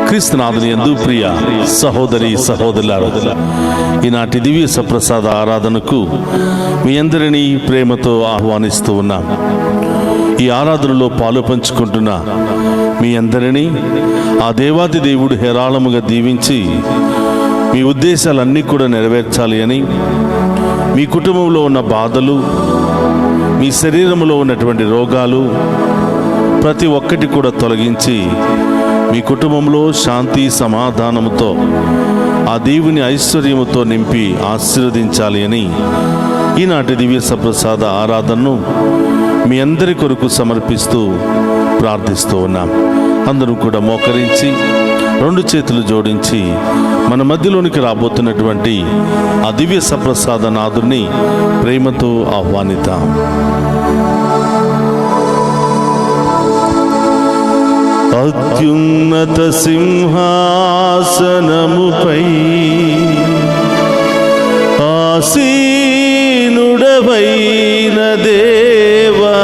క్రీస్తునాథుని యందు ప్రియ సహోదరి సహోదరులారా, ఈనాటి దివ్య సప్రసాద ఆరాధనకు మీ అందరినీ ప్రేమతో ఆహ్వానిస్తూ ఉన్నాం. ఈ ఆరాధనలో పాలు పంచుకుంటున్న మీ అందరినీ ఆ దేవాది దేవుడు హేరాళముగా దీవించి మీ ఉద్దేశాలన్నీ కూడా నెరవేర్చాలి అని, మీ కుటుంబంలో ఉన్న బాధలు, మీ శరీరంలో ఉన్నటువంటి రోగాలు ప్రతి ఒక్కటి కూడా తొలగించి మీ కుటుంబంలో శాంతి సమాధానముతో ఆ దేవుని ఐశ్వర్యముతో నింపి ఆశీర్వదించాలి అని ఈనాటి దివ్య సప్రసాద ఆరాధనను మీ అందరి కొరకు సమర్పిస్తూ ప్రార్థిస్తూ ఉన్నాం. అందరూ కూడా మోకరించి 2 చేతులు జోడించి మన మధ్యలోనికి రాబోతున్నటువంటి ఆ దివ్య సప్రసాద నాథుని ప్రేమతో ఆహ్వానిద్దాం. అత్యున్నత సింహాసనముపై ఆసీనుడవైన దేవా,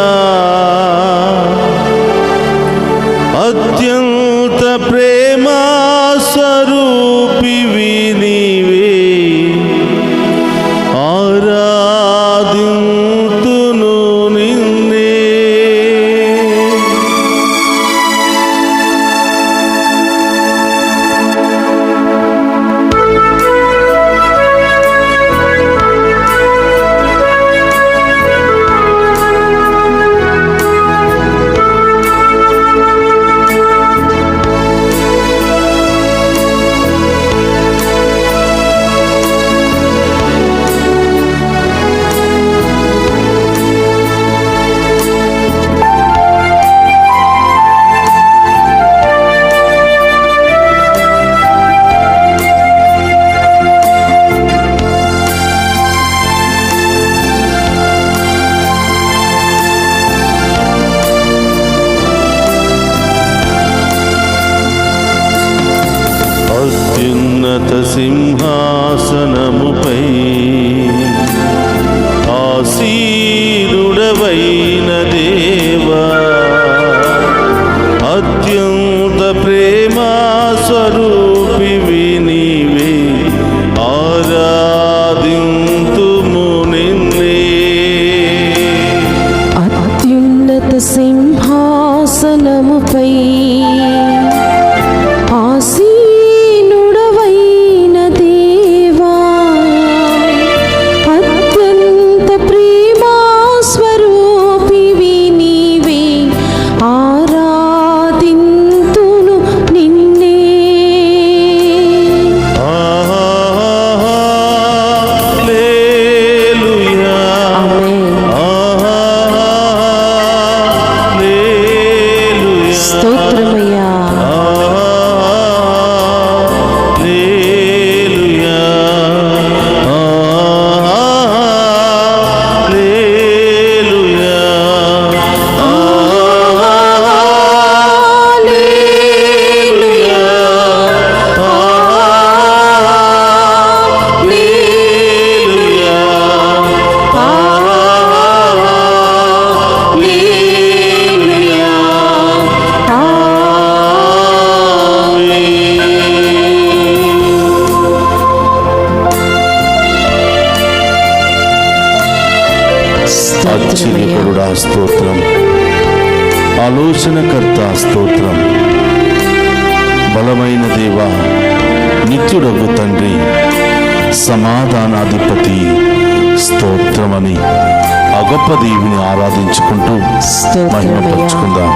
అత్యంత ప్రేమా స్వరూపివి నీవే, ఆరాధింతును నిన్నే. అత్యున్నత సింహాసనముపై ఆసీనుడవైన దేవా, అత్యంత ప్రేమా స్వరూపివి నీవే, ఆరాధింతుము నిన్నే. అత్యున్నత సింహాసనముపై ఆశ్చర్యకరుడా స్తోత్రం, ఆలోచనకర్త స్తోత్రం, బలమైన దేవా, నిత్యుడగు తండ్రి, సమాధానాధిపతి స్తోత్రమని ఆ గొప్ప దేవుని ఆరాధించుకుంటూ మహిమపరుచుకుందాం.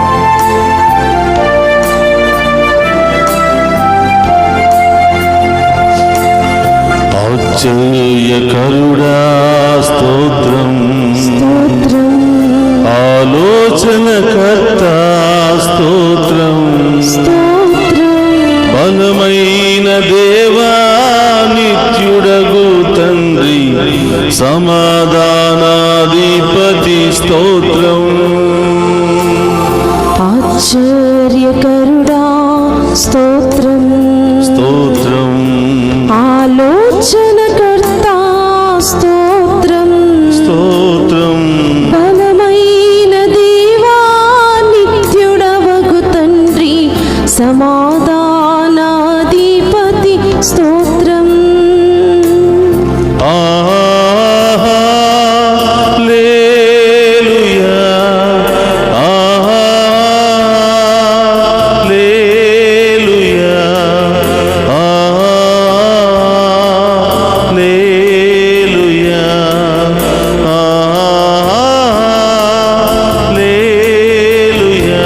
ఆశ్చర్యకరుడా స్తోత్రం, ఆలోచనకర్త స్తోత్రం, బలమైన దేవా, నిత్యుడగు తండ్రి, సమాధానాధిపతి స్తోత్రం. ఆశ్చర్యకరుడా స్తోత్రం, స్తోత్రం, ఆలోచనకర్త స్తోత్రం, స్తోత్రం, బలమైన దేవా, నిత్యుడవగు తండ్రి, సమాధానాధిపతి స్తోత్రం. హల్లెలూయా, హల్లెలూయా, హల్లెలూయా, హల్లెలూయా.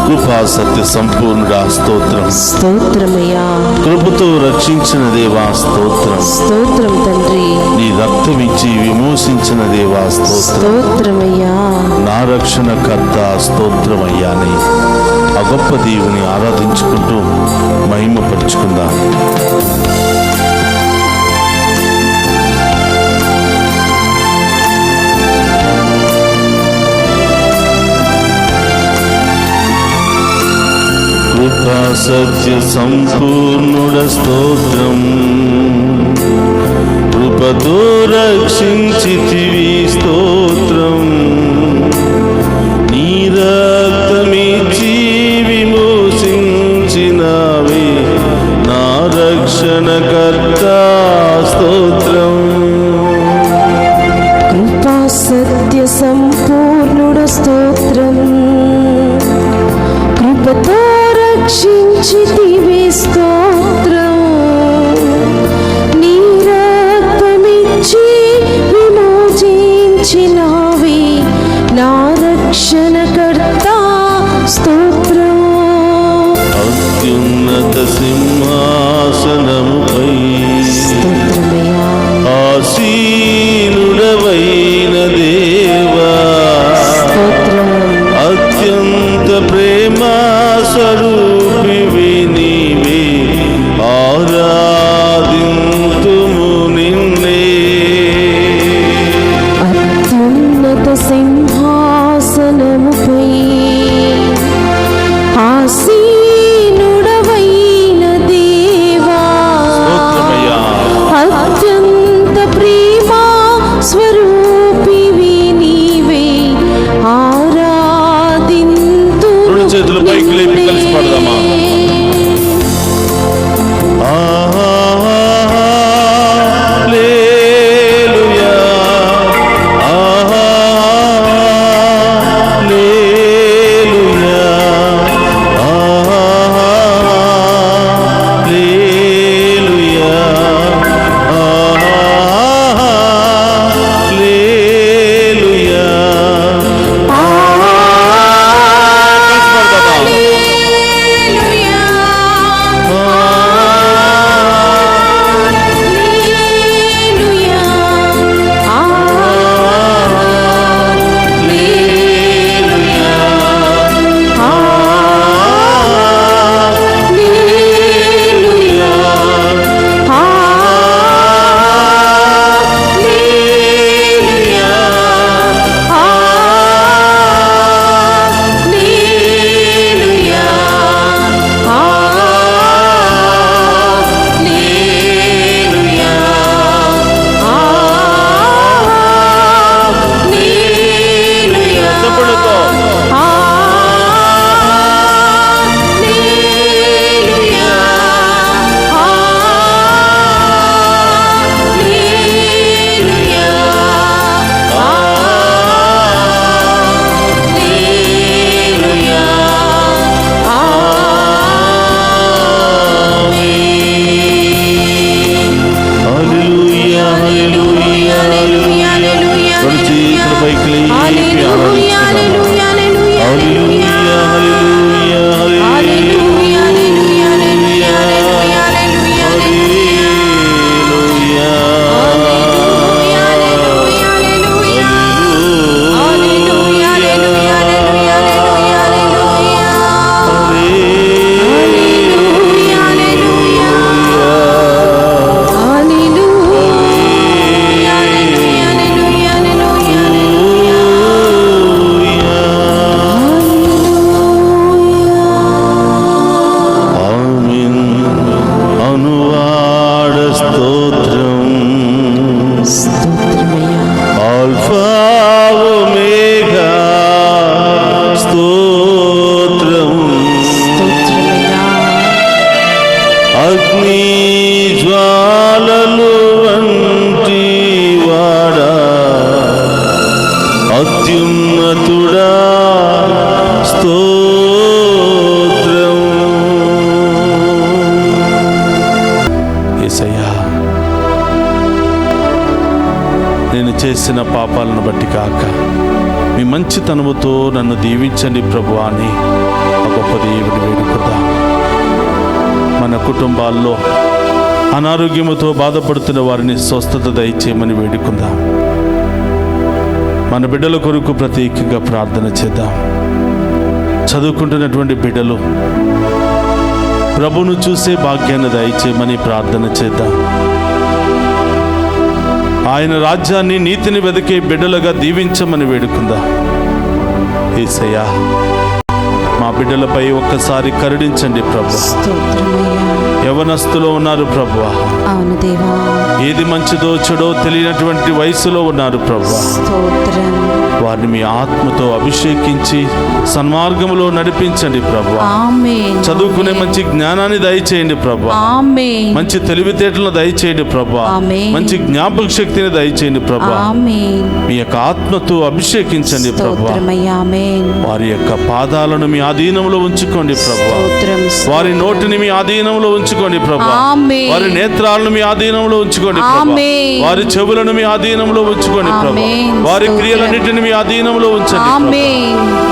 కృపా సత్య సంపూర్ణుడా స్తోత్రం. స్తోత్రమయ్యా, కృపతో రక్షించిన దేవా స్తోత్రం. స్తోత్రం తండ్రి, నీ రక్తమిచ్చి విమోచించిన దేవా స్తోత్రం. స్తోత్రమయ్యా. నా రక్షణ కర్త స్తోత్రమయ్యాని ఆ గొప్ప దేవుని ఆరాధించుకుంటూ మహిమపరుచుకుందాం. కృపా సత్య సంపూర్ణుడ స్తోత్రం. కృపతో రక్షించితివి స్తోత్రం. నీ రక్తమిచ్చి విమోచించినవి నా రక్షణకర్త స్తోత్రం. కృపా సత్య సంపూర్ణుడ స్తోత్రం. కృపతో రక్షించితివి స్తోత్రం. నీ రక్తమిచ్చి నేను చేసిన పాపాలను బట్టి కాక మీ మంచితనముతో నన్ను దీవించండి ప్రభువా అని ఆ గొప్ప దేవుని వేడుకుందాం. మన కుటుంబాల్లో అనారోగ్యముతో బాధపడుతున్న వారిని స్వస్థత దయచేయమని వేడుకుందాం. మన బిడ్డల కొరకు ప్రత్యేకంగా ప్రార్థన చేద్దాం. చదువుకుంటున్నటువంటి బిడ్డలు ప్రభువును చూసే భాగ్యాన్ని దయచేయమని ప్రార్థన చేద్దాం. ఆయన రాజ్యాన్ని నీతిని వెదికే బిడ్డలుగా దీవించమని వేడుకుందాం. యేసయ్యా, మా బిడ్డలపై ఒక్కసారి కరుణించండి ప్రభు. యవనస్తులో ఉన్నారు ప్రభువా, అవును దేవా, ఏది మంచిదో చెడో తెలియనటువంటి వయసులో ఉన్నారు ప్రభువా. వారిని మీ ఆత్మతో అభిషేకించి సన్మార్గములో నడిపించండి ప్రభువా. చదువుకునే మంచి జ్ఞానాన్ని దయచేయండి ప్రభువా. మంచి తెలివితేటలను దయచేయండి ప్రభువా. మంచి జ్ఞాపక శక్తిని దయచేయండి ప్రభువా. మీ యొక్క ఆత్మతో అభిషేకించండి ప్రభువా. వారి యొక్క పాదాలను మీ ఆధీనంలో ఉంచుకోండి ప్రభువా. వారి నోటిని మీ ఆధీనంలో ఉంచుకోండి ప్రభువా. వారి నేత్రాలను మీ ఆధీనంలో ఉంచుకోండి ప్రభువా. వారి చెవులను మీ ఆధీనంలో ఉంచుకోండి ప్రభువా. వారి క్రియలన్నిటిని మీ ఆధీనంలో ఉంచండి.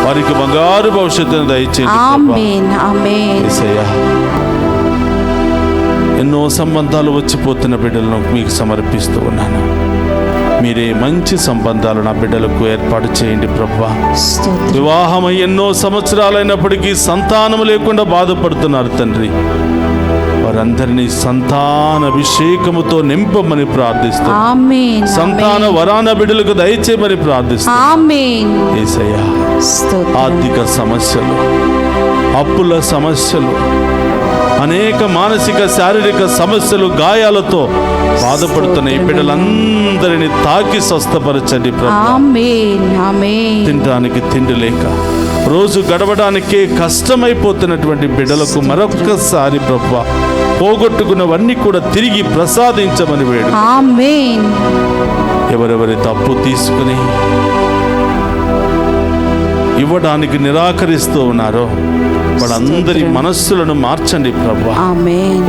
వారికి బంగారు భవిష్యత్తును దయచేయండి. యేసయ్యా, ఎన్నో సంబంధాలు వచ్చిపోతున్న బిడ్డలను మీకు సమర్పిస్తూ ఉన్నాను. మీరే మంచి సంబంధాలు నా బిడ్డలకు ఏర్పాటు చేయండి ప్రభువా. వివాహమై ఎన్నో సంవత్సరాలైనప్పటికీ సంతానం లేకుండా బాధపడుతున్నారు తండ్రి. వారందరినీ సంతాన అభిషేకముతో నింపమని ప్రార్థిస్తున్నాం. సంతాన వరాన బిడ్డలకు దయచేయమని ప్రార్థిస్తున్నాం. యేసయ్యా, ఆర్థిక సమస్యలు, అప్పుల సమస్యలు, అనేక మానసిక శారీరక సమస్యలు, గాయాలతో బాధపడుతున్న ఈ బిడ్డలందరినీ తాకి స్వస్థపరచండి ప్రభువా. తినడానికి తిండి లేక రోజు గడవడానికే కష్టమైపోతున్నటువంటి బిడ్డలకు మరొక్కసారి ప్రభువా పోగొట్టుకున్నవన్నీ కూడా తిరిగి ప్రసాదించమని వేడు. ఎవరెవరి తప్పు తీసుకుని ఇవ్వడానికి నిరాకరిస్తూ ఉన్నారో వాళ్ళందరి మనస్సులను మార్చండి ప్రభువా.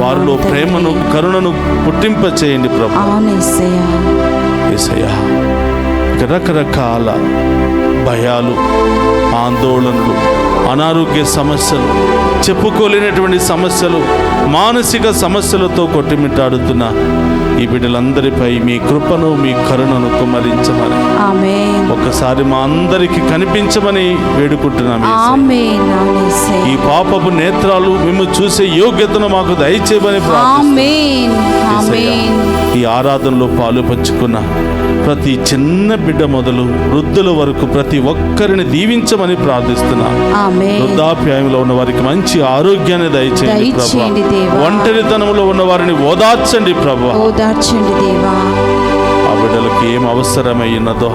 వారిలో ప్రేమను కరుణను పుట్టింప చేయండి ప్రభువా. యేసయ్యా, రకరకాల భయాలు, ఆందోళనలు, అనారోగ్య సమస్యలు, చెప్పుకోలేనటువంటి సమస్యలు, మానసిక సమస్యలతో కొట్టుమిట్టాడుతున్న ఈ బిడ్డలందరిపై మీ కృపను మీ కరుణను కుమ్మరించమని ఒక్కసారి మా అందరికి కనిపించమని వేడుకుంటున్నాము. ఈ పాపపు నేత్రాలు మేము చూసే యోగ్యతను మాకు దయచేయమని ప్రార్థిస్తున్నాము. ఈ ఆరాధనలో పాలు పంచుకున్న ప్రతి చిన్న బిడ్డ మొదలు వృద్ధుల వరకు ప్రతి ఒక్కరిని దీవించమని ప్రార్థిస్తున్నాను. వృద్ధాప్యాయంలో ఉన్న వారికి మంచి ఆరోగ్యాన్ని దయచేయండి ప్రభువా. ఒంటరితనంలో ఉన్న వారిని ఓదార్చండి ప్రభువా. ఆ బిడ్డలకు ఏం అవసరమై ఉన్నదో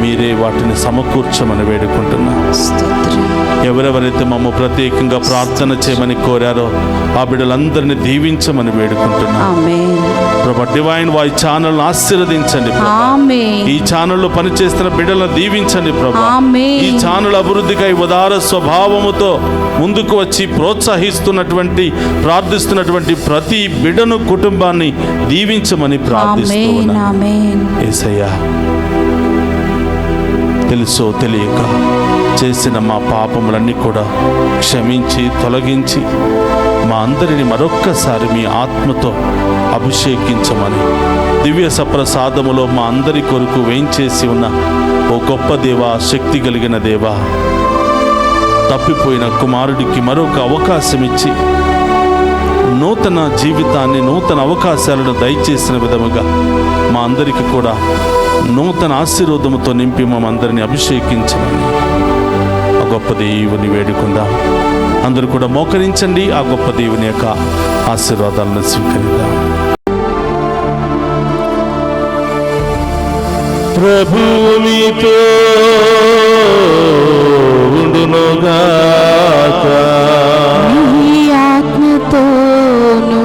మీరే వాటిని సమకూర్చమని వేడుకుంటున్నా. ఎవరెవరైతే మమ్మ ప్రత్యేకంగా ప్రార్థన చేయమని కోరారో ఆ బిడ్డలందరినీ దీవించమని వేడుకుంటున్నా. ప్రభు, డివైన్ వాయిస్ ఛానల్ ఆశీర్వదించండి ప్రభు. ఈ ఛానల్లో పనిచేస్తున్న బిడ్డలను దీవించండి ప్రభు. ఈ ఛానల్ అభివృద్ధికై ఉదార స్వభావముతో ముందుకు వచ్చి ప్రోత్సహిస్తున్నటువంటి ప్రార్థిస్తున్నటువంటి ప్రతి బిడ్డను కుటుంబాన్ని దీవించమని ప్రార్థిస్తున్నా. యేసయ్యా, తెలుసో తెలియక చేసిన మా పాపములన్నీ కూడా క్షమించి తొలగించి మా అందరిని మరొక్కసారి మీ ఆత్మతో అభిషేకించమని దివ్య సప్రసాదములో మా అందరి కొరకు వేయించేసి ఉన్న ఓ గొప్ప దేవా, శక్తి కలిగిన దేవా, తప్పిపోయిన కుమారుడికి మరొక అవకాశం ఇచ్చి నూతన జీవితాన్ని, నూతన అవకాశాలను దయచేసిన విధముగా మా అందరికీ కూడా నూతన ఆశీర్వాదముతో నింపి మమ్మందరినీ అభిషేకించమని ఆ గొప్ప దేవుని వేడుకుందాం. అందరూ కూడా మోకరించండి. ఆ గొప్ప దేవుని యొక్క ఆశీర్వాదాలను స్వీకరిద్దాం. ప్రభువు మీతో ఉండునుగాక. నీ ఆత్మతోను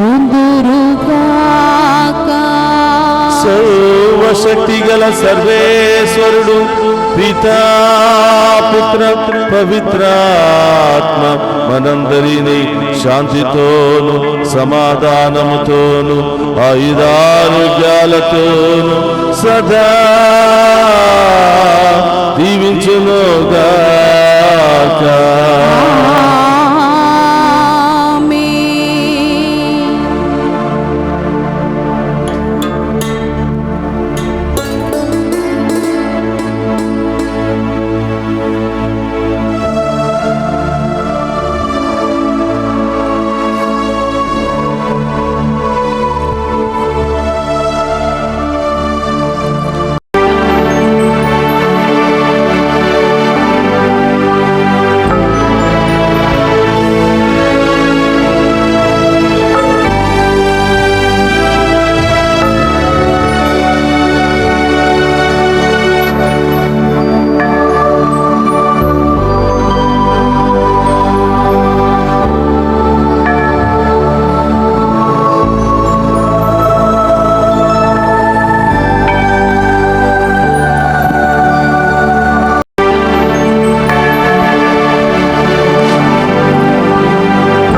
ఉండునుగాక. సర్వశక్తి గల సర్వేశ్వరుడు పితా పుత్ర పవిత్రాత్మ మనందరినీ శాంతితోను సమాధానముతోను ఆయుధారోగ్యాలతోను సదా దీవించునుగాక.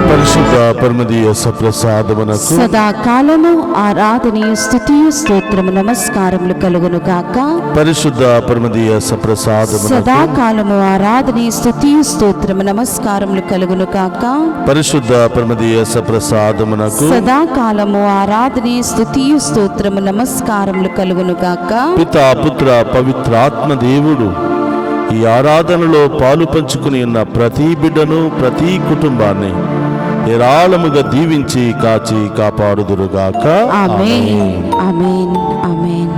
పరిశుద్ధ పరమదీయ సప్రసాదమునకు సదాకాలము ఆరాధనీయ స్తుతియు స్తోత్రము నమస్కారములు కలుగును గాక. పరిశుద్ధ పరమదీయ సప్రసాదమునకు సదాకాలము ఆరాధనీయ స్తుతియు స్తోత్రము నమస్కారములు కలుగును గాక. పరిశుద్ధ పరమదీయ సప్రసాదమునకు సదాకాలము ఆరాధనీయ స్తుతియు స్తోత్రము నమస్కారములు కలుగును గాక. పితా పుత్ర పవిత్రాత్మ దేవుడు ఈ ఆరాధనలో పాలు పంచుకుని ఉన్న ప్రతి బిడ్డను ప్రతి కుటుంబాన్ని ఏరాళముగా దీవించి కాచి కాపాడుదురుగాక. ఆమేన్ ఆమేన్ ఆమేన్.